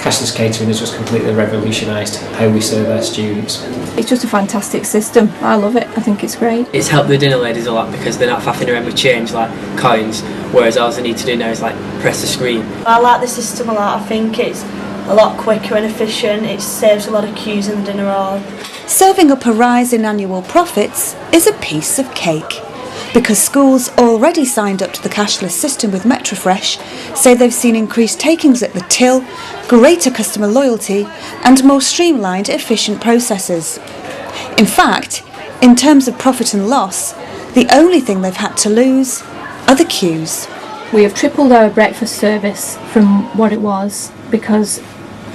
Cashless catering has just completely revolutionised how we serve our students. It's just a fantastic system. I love it. I think it's great. It's helped the dinner ladies a lot because they're not faffing around with change like coins, whereas all they need to do now is like press the screen. I like the system a lot. I think it's a lot quicker and efficient. It saves a lot of queues in the dinner hall. Serving up a rise in annual profits is a piece of cake, because schools already signed up to the cashless system with METROFRESH say they've seen increased takings at the till, greater customer loyalty and more streamlined, efficient processes. In fact, in terms of profit and loss, the only thing they've had to lose are the queues. We have tripled our breakfast service from what it was because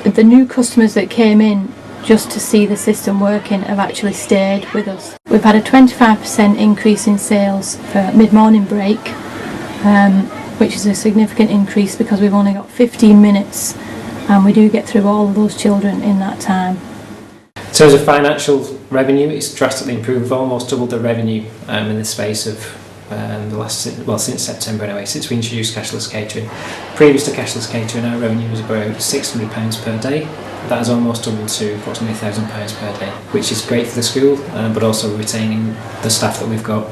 the new customers that came in just to see the system working have actually stayed with us. We've had a 25% increase in sales for mid-morning break, which is a significant increase because we've only got 15 minutes and we do get through all of those children in that time. In terms of financial revenue, it's drastically improved. We've almost doubled the revenue in the space of since September anyway, since we introduced cashless catering. Previous to cashless catering, our revenue was about £600 per day. That has almost doubled to approximately £1,000 per day, which is great for the school, but also retaining the staff that we've got.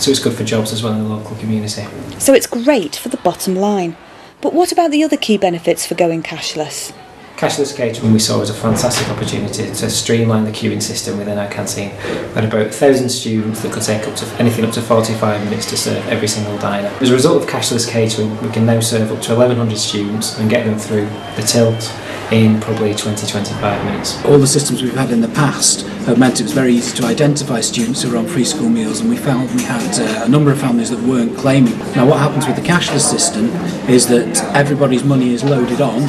So it's good for jobs as well in the local community. So it's great for the bottom line. But what about the other key benefits for going cashless? Cashless catering we saw as a fantastic opportunity to streamline the queuing system within our canteen. We had about 1,000 students that could take anything up to 45 minutes to serve every single diner. As a result of cashless catering, we can now serve up to 1,100 students and get them through the tills in probably 20-25 minutes. All the systems we've had in the past have meant it was very easy to identify students who were on free school meals, and we found we had a number of families that weren't claiming. Now what happens with the cashless system is that everybody's money is loaded on,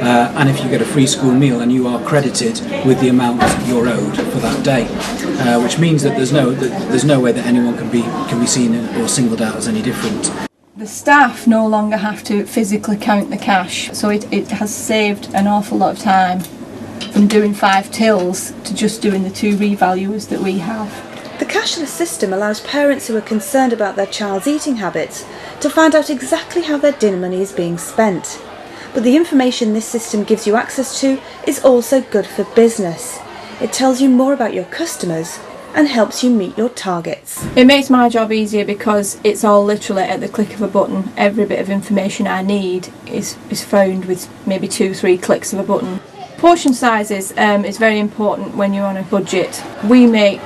and if you get a free school meal and you are credited with the amount you're owed for that day, which means that there's no way that anyone can be seen or singled out as any different. The staff no longer have to physically count the cash, so it has saved an awful lot of time from doing 5 tills to just doing the 2 revaluers that we have. The cashless system allows parents who are concerned about their child's eating habits to find out exactly how their dinner money is being spent. But the information this system gives you access to is also good for business. It tells you more about your customers and helps you meet your targets. It makes my job easier because it's all literally at the click of a button. Every bit of information I need is found with maybe 2-3 clicks of a button. Portion sizes is very important when you're on a budget. We make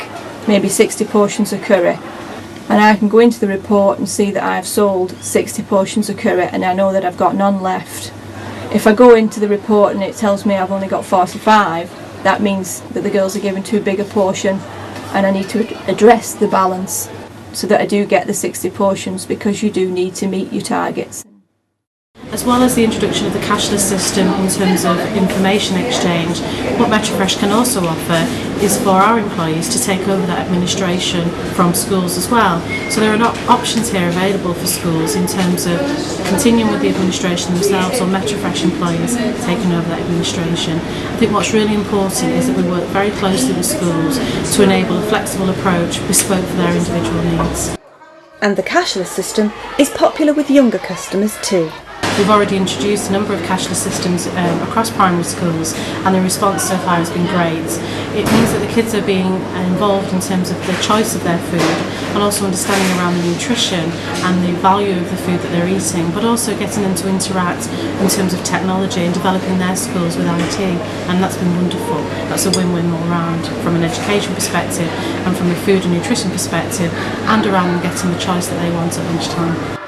maybe 60 portions of curry, and I can go into the report and see that I've sold 60 portions of curry and I know that I've got none left. If I go into the report and it tells me I've only got 45, that means that the girls are given too big a portion and I need to address the balance so that I do get the 60 portions, because you do need to meet your targets. As well as the introduction of the cashless system in terms of information exchange, what METROFRESH can also offer is for our employees to take over that administration from schools as well. So there are options here available for schools in terms of continuing with the administration themselves, or METROFRESH employees taking over that administration. I think what's really important is that we work very closely with schools to enable a flexible approach bespoke for their individual needs. And the cashless system is popular with younger customers too. We've already introduced a number of cashless systems across primary schools, and the response so far has been great. It means that the kids are being involved in terms of the choice of their food, and also understanding around the nutrition and the value of the food that they're eating, but also getting them to interact in terms of technology and developing their skills with IT, and that's been wonderful. That's a win-win all round from an education perspective and from a food and nutrition perspective, and around them getting the choice that they want at lunchtime.